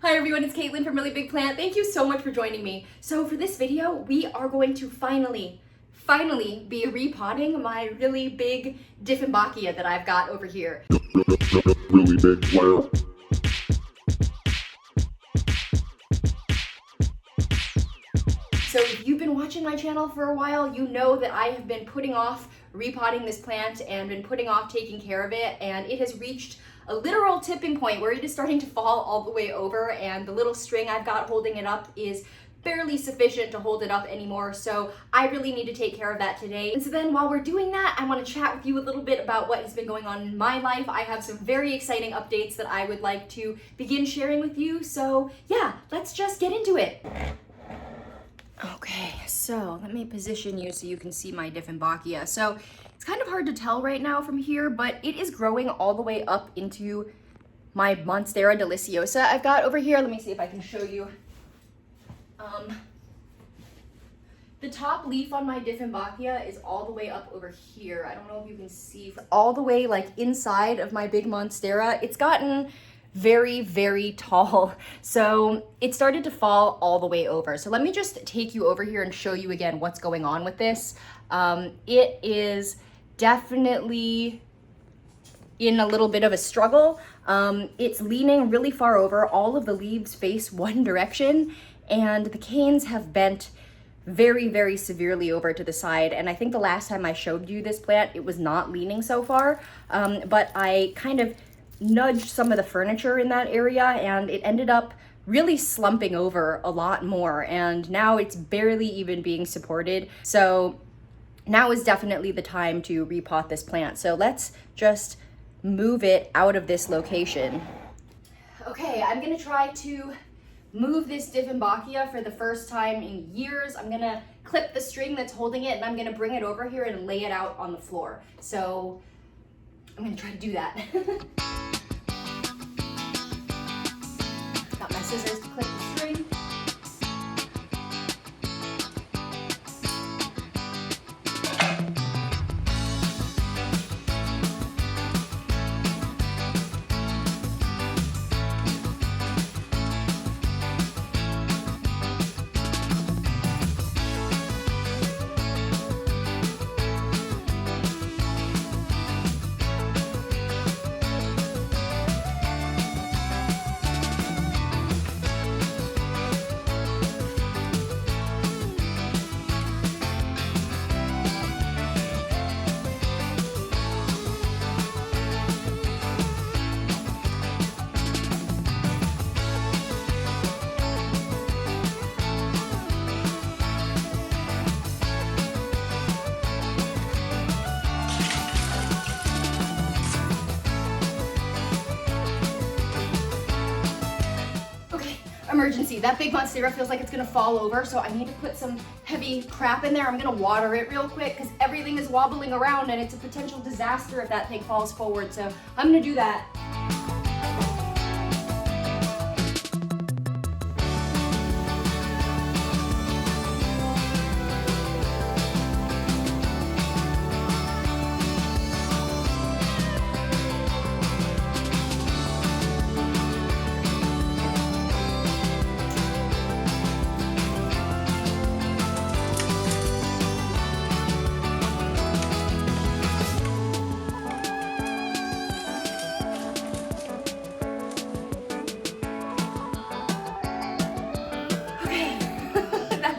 Hi everyone, it's Caitlin from Really Big Plant. Thank you so much for joining me. So for this video, we are going to finally be repotting my really big Dieffenbachia that I've got over here. Really big plant. So if you've been watching my channel for a while, you know that I have been putting off repotting this plant and been putting off taking care of it, and it has reached a literal tipping point where it is starting to fall all the way over, and the little string I've got holding it up is barely sufficient to hold it up anymore, so I really need to take care of that today. And so then while we're doing that, I want to chat with you a little bit about what has been going on in my life. I have some very exciting updates that I would like to begin sharing with you, so yeah, let's just get into it. Okay, so let me position you so you can see my Dieffenbachia. So it's kind of hard to tell right now from here, but it is growing all the way up into my Monstera deliciosa I've got over here. Let me see if I can show you. The top leaf on my Dieffenbachia is all the way up over here. I don't know if you can see. All the way like inside of my big Monstera. It's gotten very, very tall. So it started to fall all the way over. So let me just take you over here and show you again what's going on with this. It is definitely in a little bit of a struggle. It's leaning really far over. All of the leaves face one direction, and the canes have bent very, very severely over to the side. And I think the last time I showed you this plant, it was not leaning so far, but I kind of nudged some of the furniture in that area and it ended up really slumping over a lot more, and now it's barely even being supported. So now is definitely the time to repot this plant. So let's just move it out of this location. Okay, I'm gonna try to move this Dieffenbachia for the first time in years. I'm gonna clip the string that's holding it and I'm gonna bring it over here and lay it out on the floor. So I'm gonna try to do that. Got my scissors to clip the string. Emergency. That big Monstera feels like it's gonna fall over, so I need to put some heavy crap in there. I'm gonna water it real quick because everything is wobbling around and it's a potential disaster if that thing falls forward, so I'm gonna do that.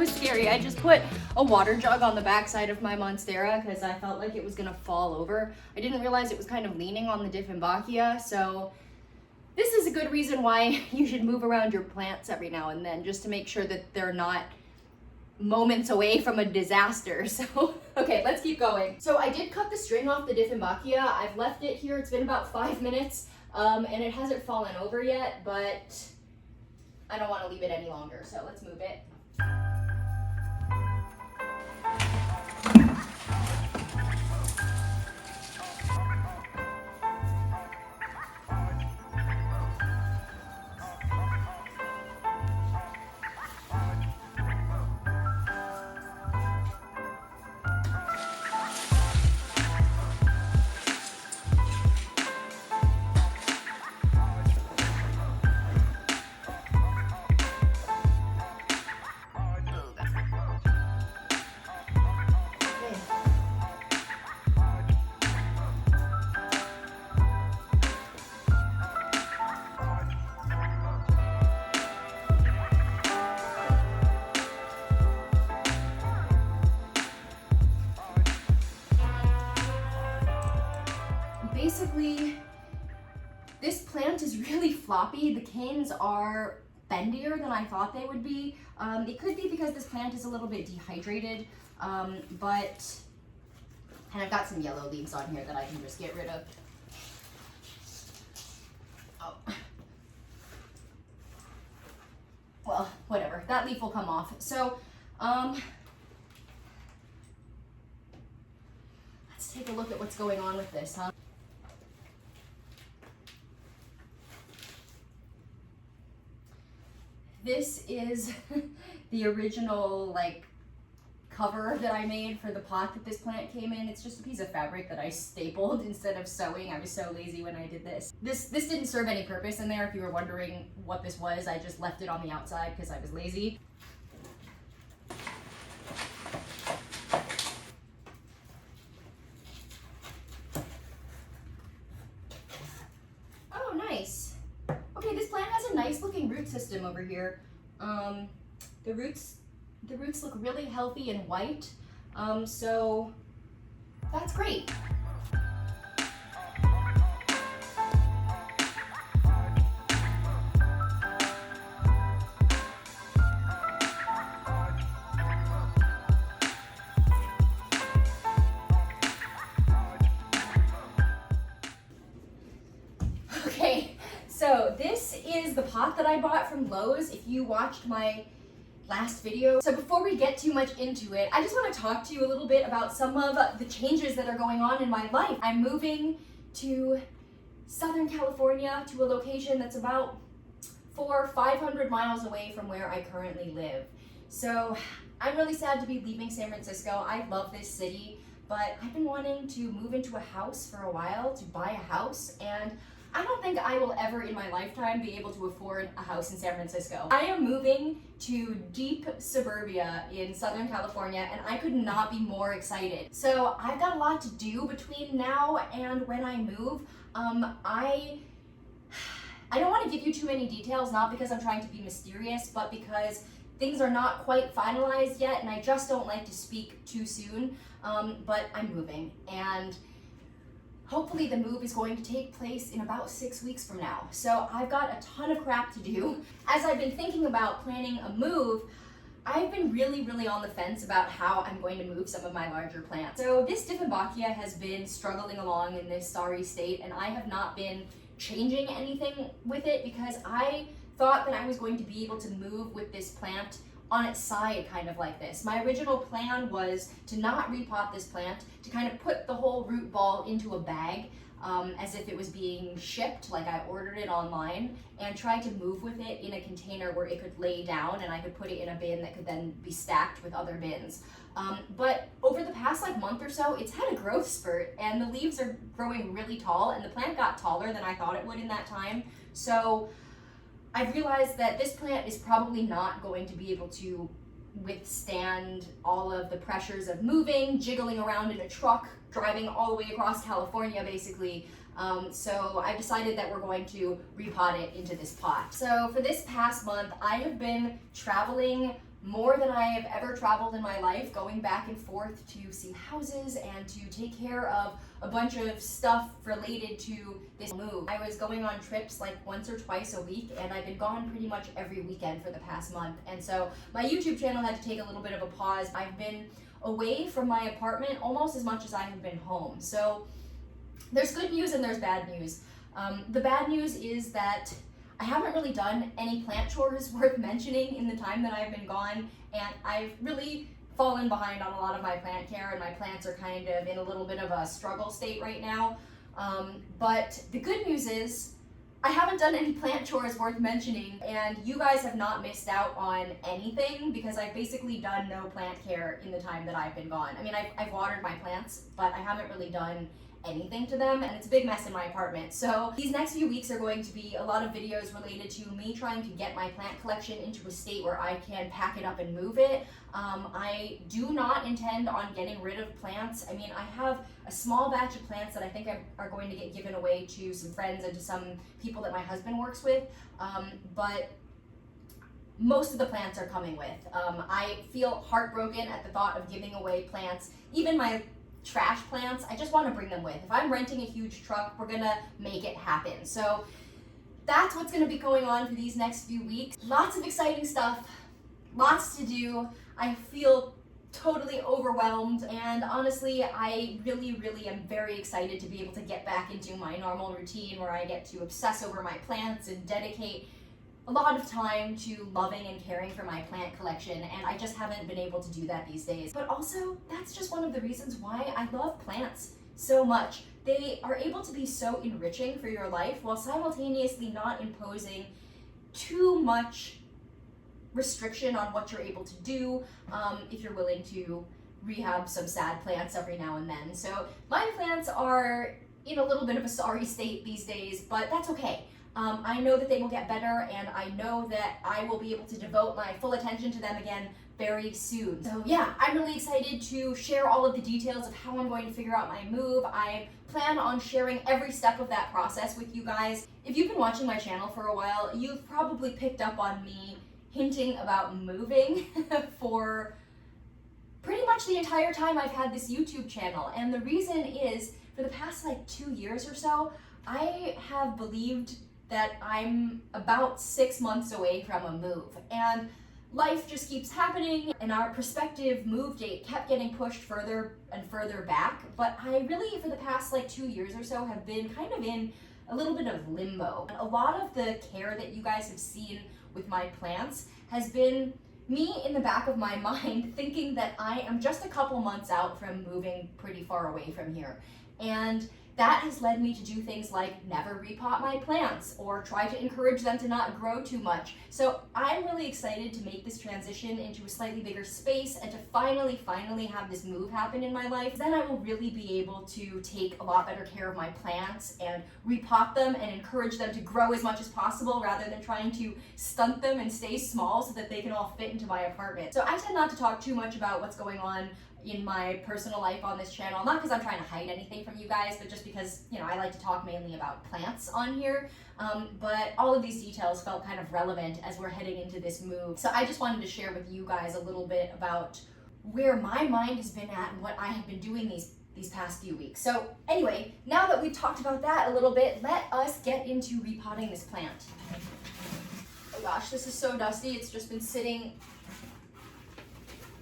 Scary. I just put a water jug on the backside of my Monstera because I felt like it was gonna fall over. I didn't realize it was kind of leaning on the Dieffenbachia, so this is a good reason why you should move around your plants every now and then, just to make sure that they're not moments away from a disaster. So, okay, let's keep going. So I did cut the string off the Dieffenbachia. I've left it here. It's been about 5 minutes, and it hasn't fallen over yet, but I don't want to leave it any longer, so let's move it. floppy. The canes are bendier than I thought they would be. It could be because this plant is a little bit dehydrated, but, and I've got some yellow leaves on here that I can just get rid of. Oh. Well, whatever, that leaf will come off. So, let's take a look at what's going on with this, huh? This is the original, like, cover that I made for the pot that this plant came in. It's just a piece of fabric that I stapled instead of sewing. I was so lazy when I did this. This didn't serve any purpose in there. If you were wondering what this was, I just left it on the outside because I was lazy. Oh, nice. Okay, this plant has a nice looking root system over here. The roots look really healthy and white, so that's great. Okay, so this is the pot that I bought from Lowe's. If you watched my last video. So before we get too much into it, I just want to talk to you a little bit about some of the changes that are going on in my life. I'm moving to Southern California, to a location that's about 400 or 500 miles away from where I currently live. So I'm really sad to be leaving San Francisco. I love this city, but I've been wanting to move into a house for a while, to buy a house, and I don't think I will ever in my lifetime be able to afford a house in San Francisco. I am moving to deep suburbia in Southern California, and I could not be more excited. So I've got a lot to do between now and when I move. I don't want to give you too many details, not because I'm trying to be mysterious, but because things are not quite finalized yet, and I just don't like to speak too soon. But I'm moving, and hopefully the move is going to take place in about 6 weeks from now. So I've got a ton of crap to do. As I've been thinking about planning a move, I've been really on the fence about how I'm going to move some of my larger plants. So this Dieffenbachia has been struggling along in this sorry state, and I have not been changing anything with it because I thought that I was going to be able to move with this plant on its side, kind of like this. My original plan was to not repot this plant, to kind of put the whole root ball into a bag as if it was being shipped, like I ordered it online, and try to move with it in a container where it could lay down and I could put it in a bin that could then be stacked with other bins. But over the past month or so, it's had a growth spurt, and the leaves are growing really tall, and the plant got taller than I thought it would in that time. So I've realized that this plant is probably not going to be able to withstand all of the pressures of moving, jiggling around in a truck, driving all the way across California, basically. So I decided that we're going to repot it into this pot. So for this past month, I have been traveling more than I have ever traveled in my life, going back and forth to see houses and to take care of a bunch of stuff related to this move. I was going on trips like once or twice a week, and I've been gone pretty much every weekend for the past month. And so my YouTube channel had to take a little bit of a pause. I've been away from my apartment almost as much as I have been home. So there's good news and there's bad news. The bad news is that I haven't really done any plant chores worth mentioning in the time that I've been gone, and I've really fallen behind on a lot of my plant care, and my plants are kind of in a little bit of a struggle state right now. But the good news is I haven't done any plant chores worth mentioning, and you guys have not missed out on anything because I've basically done no plant care in the time that I've been gone. I mean, I've watered my plants, but I haven't really done anything to them, and it's a big mess in my apartment. So these next few weeks are going to be a lot of videos related to me trying to get my plant collection into a state where I can pack it up and move it. I do not intend on getting rid of plants. I mean, I have a small batch of plants that I think are going to get given away to some friends and to some people that my husband works with, but most of the plants are coming with. I feel heartbroken at the thought of giving away plants, even my trash plants. I just want to bring them with. If I'm renting a huge truck, we're gonna make it happen. So that's what's gonna be going on for these next few weeks. Lots of exciting stuff, lots to do. I feel totally overwhelmed, and honestly, I really am very excited to be able to get back into my normal routine where I get to obsess over my plants and dedicate a lot of time to loving and caring for my plant collection, and I just haven't been able to do that these days. But also, that's just one of the reasons why I love plants so much. They are able to be so enriching for your life while simultaneously not imposing too much restriction on what you're able to do, if you're willing to rehab some sad plants every now and then. So my plants are in a little bit of a sorry state these days, but that's okay. I know that they will get better, and I know that I will be able to devote my full attention to them again very soon. So yeah, I'm really excited to share all of the details of how I'm going to figure out my move. I plan on sharing every step of that process with you guys. If you've been watching my channel for a while, you've probably picked up on me hinting about moving for pretty much the entire time I've had this YouTube channel. And the reason is, for the past like 2 years or so, I have believed that I'm about 6 months away from a move. And life just keeps happening, and our prospective move date kept getting pushed further and further back. But I really, for the past like 2 years or so, have been kind of in a little bit of limbo. A lot of the care that you guys have seen with my plants has been me in the back of my mind thinking that I am just a couple months out from moving pretty far away from here. And that has led me to do things like never repot my plants or try to encourage them to not grow too much. So I'm really excited to make this transition into a slightly bigger space and to finally have this move happen in my life. Then I will really be able to take a lot better care of my plants and repot them and encourage them to grow as much as possible rather than trying to stunt them and stay small so that they can all fit into my apartment. So I tend not to talk too much about what's going on in my personal life on this channel, not because I'm trying to hide anything from you guys, but just because, you know, I like to talk mainly about plants on here. But all of these details felt kind of relevant as we're heading into this move. So I just wanted to share with you guys a little bit about where my mind has been at and what I have been doing these past few weeks. So anyway, now that we've talked about that a little bit, let us get into repotting this plant. Oh gosh, this is so dusty. It's just been sitting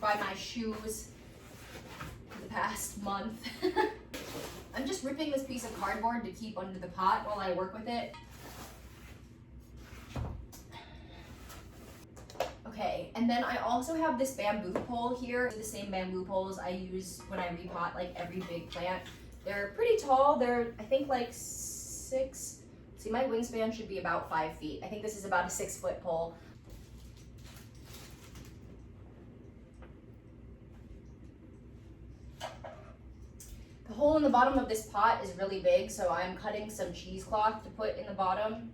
by my shoes past month. I'm just ripping this piece of cardboard to keep under the pot while I work with it. Okay, and then I also have this bamboo pole here, the same bamboo poles I use when I repot like every big plant. They're pretty tall. They're, I think, like 6. See, my wingspan should be about 5 feet. I think this is about a 6-foot pole. The hole in the bottom of this pot is really big, so I'm cutting some cheesecloth to put in the bottom.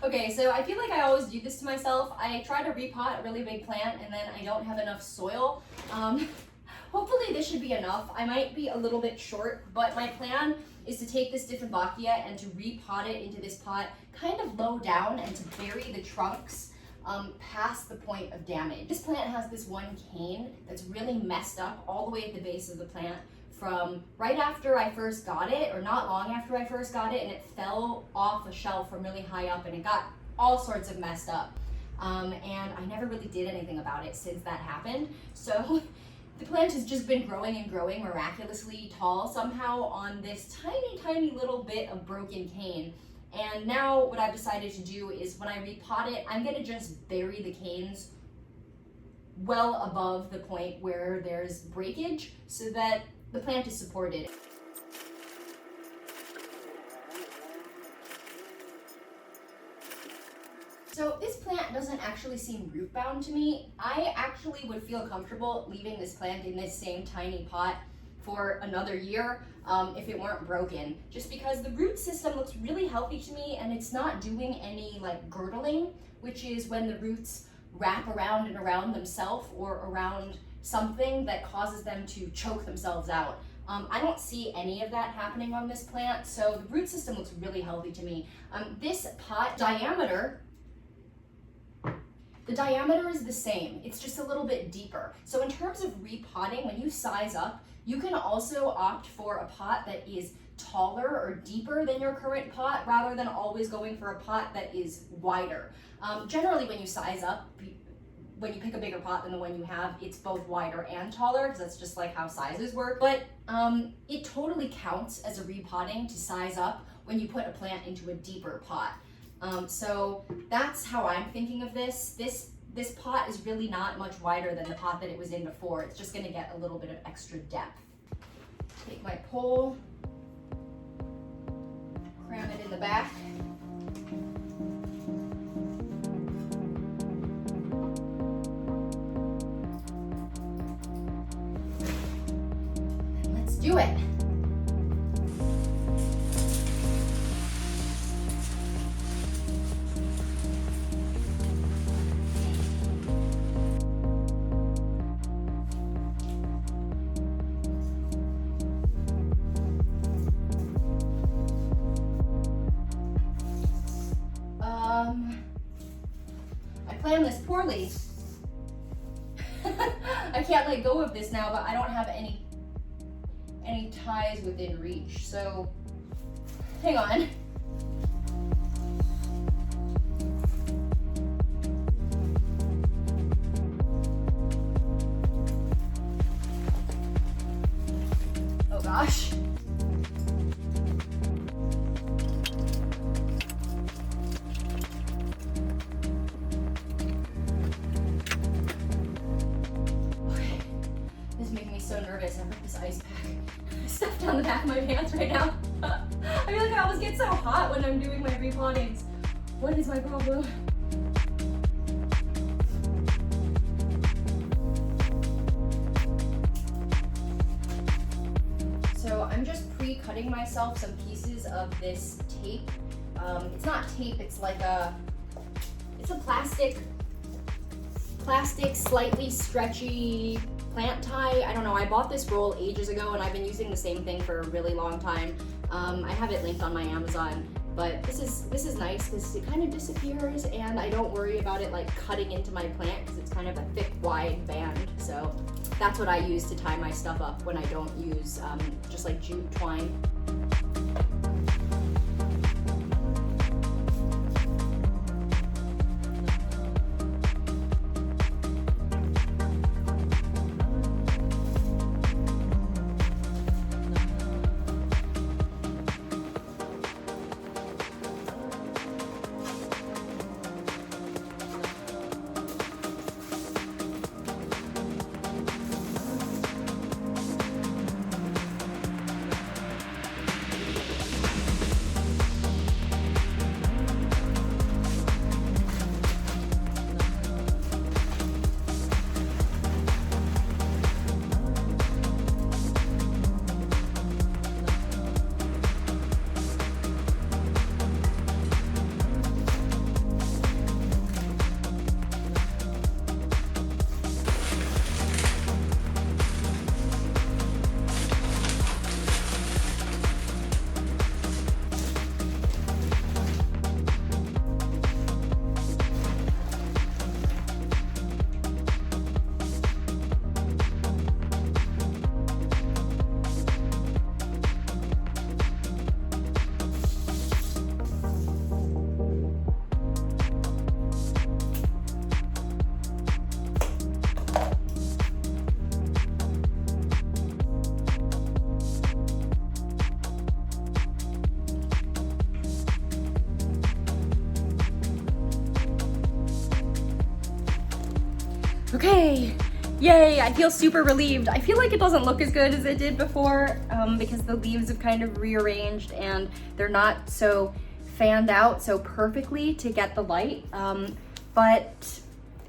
Okay, so I feel like I always do this to myself. I try to repot a really big plant and then I don't have enough soil. Hopefully this should be enough. I might be a little bit short, but my plan is to take this Dieffenbachia and to repot it into this pot kind of low down and to bury the trunks past the point of damage. This plant has this one cane that's really messed up all the way at the base of the plant from right after I first got it, or not long after I first got it, and it fell off a shelf from really high up and it got all sorts of messed up. And I never really did anything about it since that happened. So the plant has just been growing and growing miraculously tall somehow on this tiny little bit of broken cane. And now what I've decided to do is when I repot it, I'm gonna just bury the canes well above the point where there's breakage so that the plant is supported. So this plant doesn't actually seem root bound to me. I actually would feel comfortable leaving this plant in this same tiny pot for another year if it weren't broken, just because the root system looks really healthy to me and it's not doing any like girdling, which is when the roots wrap around and around themselves or around something that causes them to choke themselves out. I don't see any of that happening on this plant, so the root system looks really healthy to me. This pot diameter The diameter is the same, it's just a little bit deeper. So in terms of repotting, when you size up, you can also opt for a pot that is taller or deeper than your current pot rather than always going for a pot that is wider. Generally when you size up, when you pick a bigger pot than the one you have, it's both wider and taller because that's just like how sizes work. But it totally counts as a repotting to size up when you put a plant into a deeper pot. So that's how I'm thinking of this. This pot is really not much wider than the pot that it was in before. It's just gonna get a little bit of extra depth. Take my pole, cram it in the back. And let's do it. I planned this poorly. I can't let go of this now, but I don't have any ties within reach, so hang on. Oh gosh. So nervous. I put this ice pack stuff down the back of my pants right now. I feel like I always get so hot when I'm doing my repottings. What is my problem? So I'm just pre-cutting myself some pieces of this tape. It's not tape, it's like it's a plastic, slightly stretchy plant tie. I don't know, I bought this roll ages ago and I've been using the same thing for a really long time. I have it linked on my Amazon, but this is nice because it kind of disappears and I don't worry about it like cutting into my plant because it's kind of a thick, wide band. So that's what I use to tie my stuff up when I don't use just like jute twine. Okay, yay, I feel super relieved. I feel like it doesn't look as good as it did before because the leaves have kind of rearranged and they're not so fanned out so perfectly to get the light, but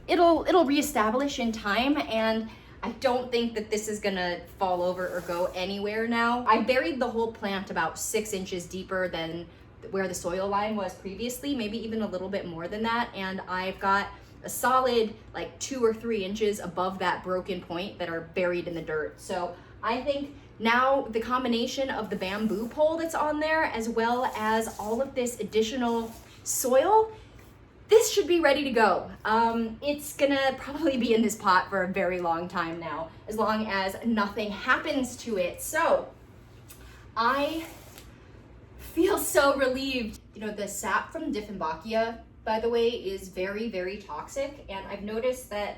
it'll reestablish in time, and I don't think that this is gonna fall over or go anywhere now. I buried the whole plant about 6 inches deeper than where the soil line was previously, maybe even a little bit more than that, and I've got a solid like 2 or 3 inches above that broken point that are buried in the dirt. So I think now the combination of the bamboo pole that's on there as well as all of this additional soil this should be ready to go. It's gonna probably be in this pot for a very long time now, as long as nothing happens to it. So I feel so relieved. You know, the sap from Dieffenbachia, by the way, is very, very toxic. And I've noticed that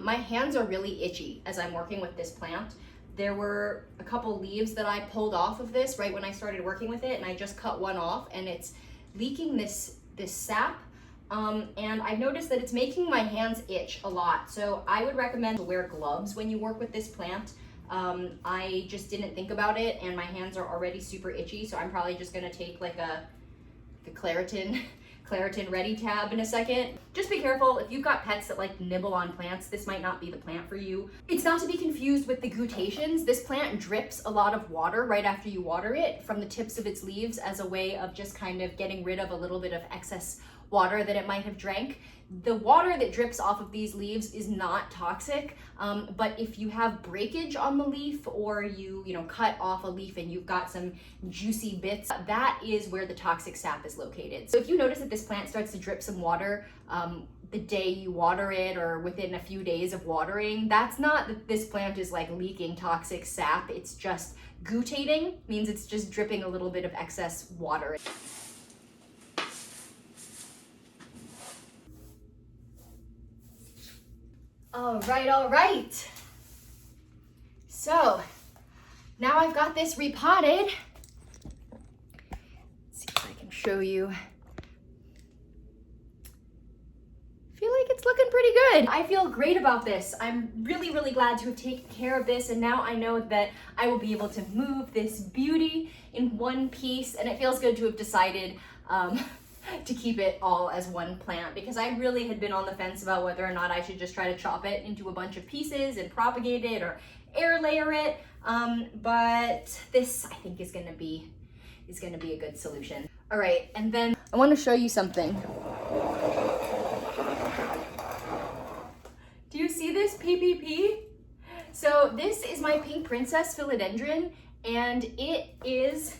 my hands are really itchy as I'm working with this plant. There were a couple leaves that I pulled off of this right when I started working with it, and I just cut one off, and it's leaking this sap. And I've noticed that it's making my hands itch a lot. So I would recommend to wear gloves when you work with this plant. I just didn't think about it, and my hands are already super itchy, so I'm probably just gonna take like a Claritin Ready tab in a second. Just be careful, if you've got pets that like nibble on plants, this might not be the plant for you. It's not to be confused with the gutations. This plant drips a lot of water right after you water it from the tips of its leaves as a way of just kind of getting rid of a little bit of excess water that it might have drank. The water that drips off of these leaves is not toxic, but if you have breakage on the leaf, or you cut off a leaf and you've got some juicy bits, that is where the toxic sap is located. So if you notice that this plant starts to drip some water the day you water it, or within a few days of watering, that's not that this plant is like leaking toxic sap. It's just gutating, means it's just dripping a little bit of excess water. All right. So now I've got this repotted. Let's see if I can show you. Feel like it's looking pretty good. I feel great about this. I'm really, really glad to have taken care of this, and now I know that I will be able to move this beauty in one piece, and it feels good to have decided to keep it all as one plant, because I really had been on the fence about whether or not I should just try to chop it into a bunch of pieces and propagate it or air layer it. But this, I think, is gonna be a good solution. All right, and then I want to show you something. Do you see this PPP? So this is my pink princess philodendron, and it is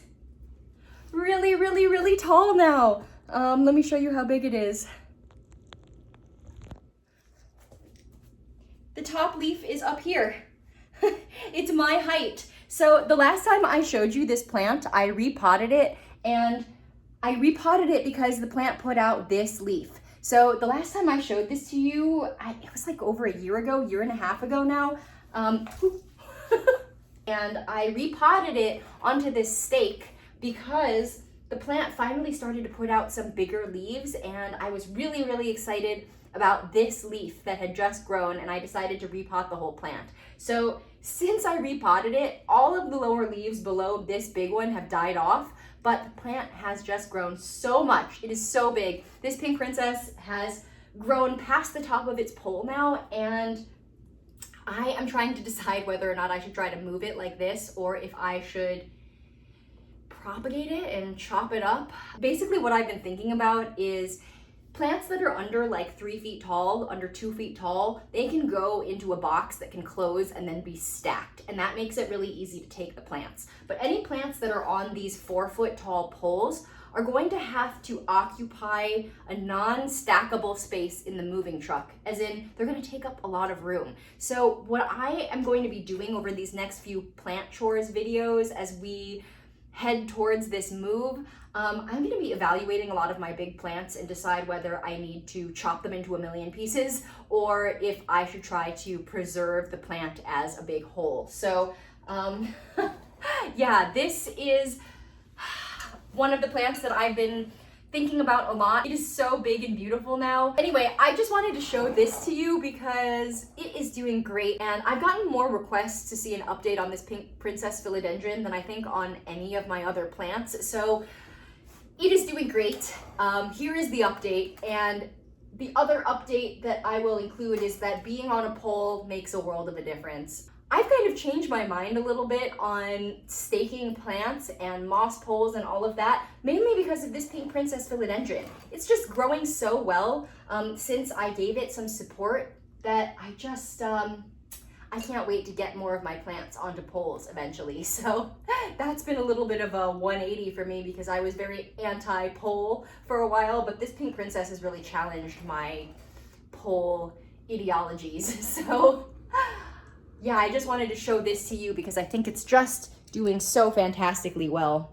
really, really, really tall now. Let me show you how big it is. The top leaf is up here. It's my height. So the last time I showed you this plant, I repotted it, and I repotted it because the plant put out this leaf. So the last time I showed this to you, it was like over a year and a half ago now. And I repotted it onto this stake because the plant finally started to put out some bigger leaves, and I was really, really excited about this leaf that had just grown, and I decided to repot the whole plant. So since I repotted it, all of the lower leaves below this big one have died off, but the plant has just grown so much. It is so big. This pink princess has grown past the top of its pole now, and I am trying to decide whether or not I should try to move it like this, or if I should propagate it and chop it up. Basically what I've been thinking about is plants that are under like 3 feet tall, under 2 feet tall, they can go into a box that can close and then be stacked, and that makes it really easy to take the plants. But any plants that are on these 4 foot tall poles are going to have to occupy a non-stackable space in the moving truck, as in they're going to take up a lot of room. So what I am going to be doing over these next few plant chores videos as we head towards this move, I'm going to be evaluating a lot of my big plants and decide whether I need to chop them into a million pieces, or if I should try to preserve the plant as a big whole. So yeah, this is one of the plants that I've been thinking about a lot. It is so big and beautiful now. Anyway, I just wanted to show this to you because it is doing great, and I've gotten more requests to see an update on this pink princess philodendron than I think on any of my other plants. So it is doing great. Here is the update, and the other update that I will include is that being on a pole makes a world of a difference. I've kind of changed my mind a little bit on staking plants and moss poles and all of that, mainly because of this pink princess philodendron. It's just growing so well since I gave it some support that I I can't wait to get more of my plants onto poles eventually. So that's been a little bit of a 180 for me because I was very anti-pole for a while, but this pink princess has really challenged my pole ideologies. So yeah, I just wanted to show this to you because I think it's just doing so fantastically well.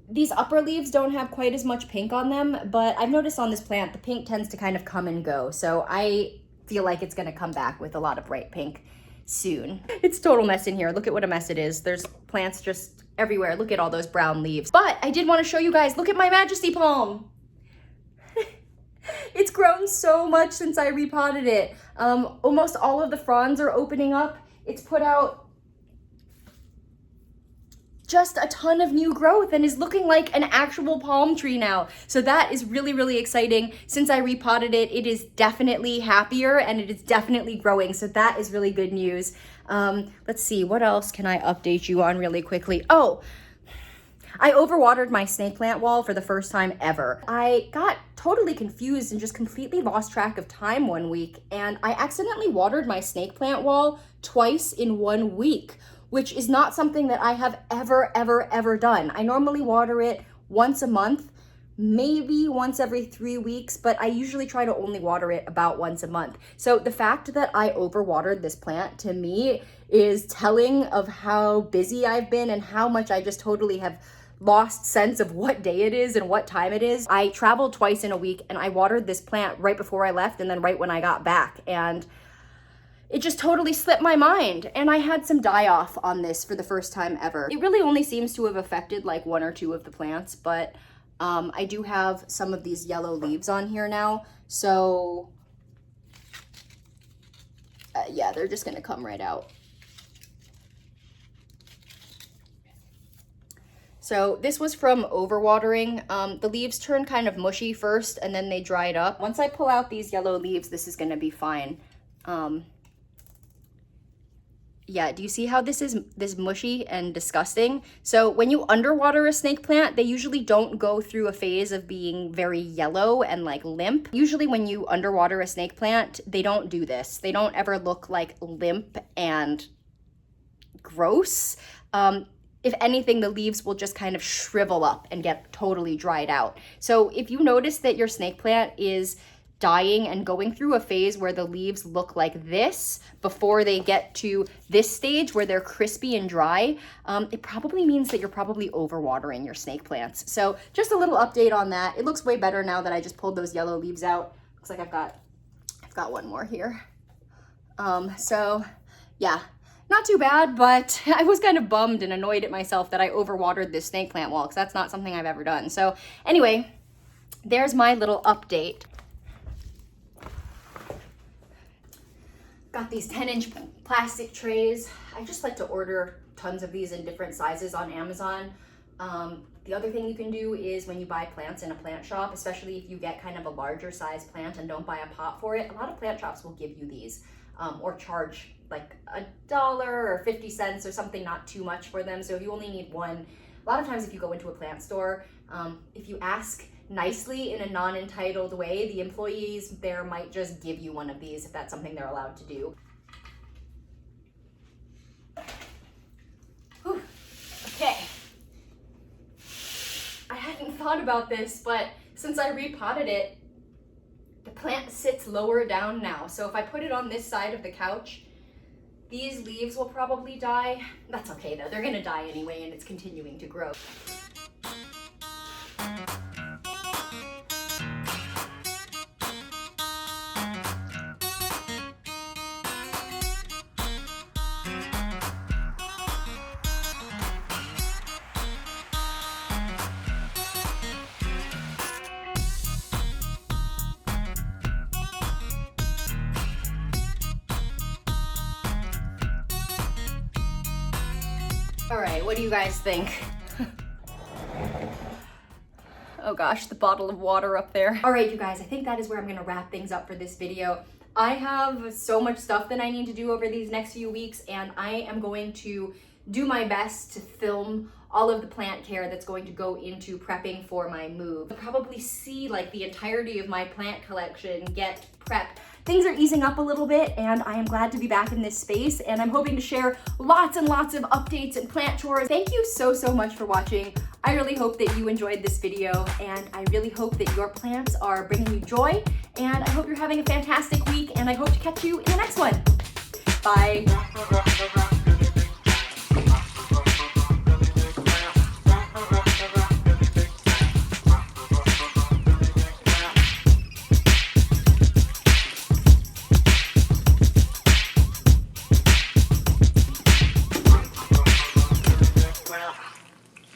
These upper leaves don't have quite as much pink on them, but I've noticed on this plant, the pink tends to kind of come and go. So I feel like it's gonna come back with a lot of bright pink soon. It's total mess in here. Look at what a mess it is. There's plants just everywhere. Look at all those brown leaves. But I did wanna show you guys, look at my majesty palm. It's grown so much since I repotted it. Almost all of the fronds are opening up. It's put out just a ton of new growth and is looking like an actual palm tree now. So that is really, really exciting. Since I repotted it, it is definitely happier and it is definitely growing. So that is really good news. Let's see, what else can I update you on really quickly? Oh, I overwatered my snake plant wall for the first time ever. I got totally confused and just completely lost track of time one week, and I accidentally watered my snake plant wall twice in 1 week, which is not something that I have ever done. I normally water it once a month, maybe once every 3 weeks, but I usually try to only water it about once a month. So the fact that I overwatered this plant to me is telling of how busy I've been and how much I just totally have lost sense of what day it is and what time it is. I traveled twice in a week and I watered this plant right before I left and then right when I got back, and it just totally slipped my mind. And I had some die off on this for the first time ever. It really only seems to have affected like 1 or 2 of the plants, but I do have some of these yellow leaves on here now. So yeah, they're just gonna come right out. So this was from overwatering. The leaves turned kind of mushy first and then they dried up. Once I pull out these yellow leaves, this is gonna be fine. Yeah, do you see how this is mushy and disgusting? So when you underwater a snake plant, they usually don't go through a phase of being very yellow and like limp. Usually when you underwater a snake plant, they don't do this. They don't ever look like limp and gross. If anything, the leaves will just kind of shrivel up and get totally dried out. So if you notice that your snake plant is dying and going through a phase where the leaves look like this before they get to this stage where they're crispy and dry, it probably means that you're probably overwatering your snake plants. So just a little update on that. It looks way better now that I just pulled those yellow leaves out. Looks like I've got one more here. So yeah, not too bad, but I was kind of bummed and annoyed at myself that I overwatered this snake plant wall because that's not something I've ever done. So anyway, there's my little update. Got these 10-inch plastic trays. I just like to order tons of these in different sizes on Amazon. The other thing you can do is when you buy plants in a plant shop, especially if you get kind of a larger size plant and don't buy a pot for it, a lot of plant shops will give you these or charge like $1 or 50 cents or something, not too much for them. So if you only need one, a lot of times if you go into a plant store, if you ask nicely in a non-entitled way, the employees there might just give you one of these if that's something they're allowed to do. Whew. Okay. I hadn't thought about this, but since I repotted it, the plant sits lower down now. So if I put it on this side of the couch, these leaves will probably die. That's okay though, they're gonna die anyway and it's continuing to grow. All right, what do you guys think? Oh gosh, the bottle of water up there. All right, you guys, I think that is where I'm gonna wrap things up for this video. I have so much stuff that I need to do over these next few weeks, and I am going to do my best to film all of the plant care that's going to go into prepping for my move. You'll probably see like the entirety of my plant collection get prepped things are easing up a little bit, and I am glad to be back in this space, and I'm hoping to share lots and lots of updates and plant chores. Thank you so much for watching. I really hope that you enjoyed this video, and I really hope that your plants are bringing you joy, and I hope you're having a fantastic week, and I hope to catch you in the next one. Bye.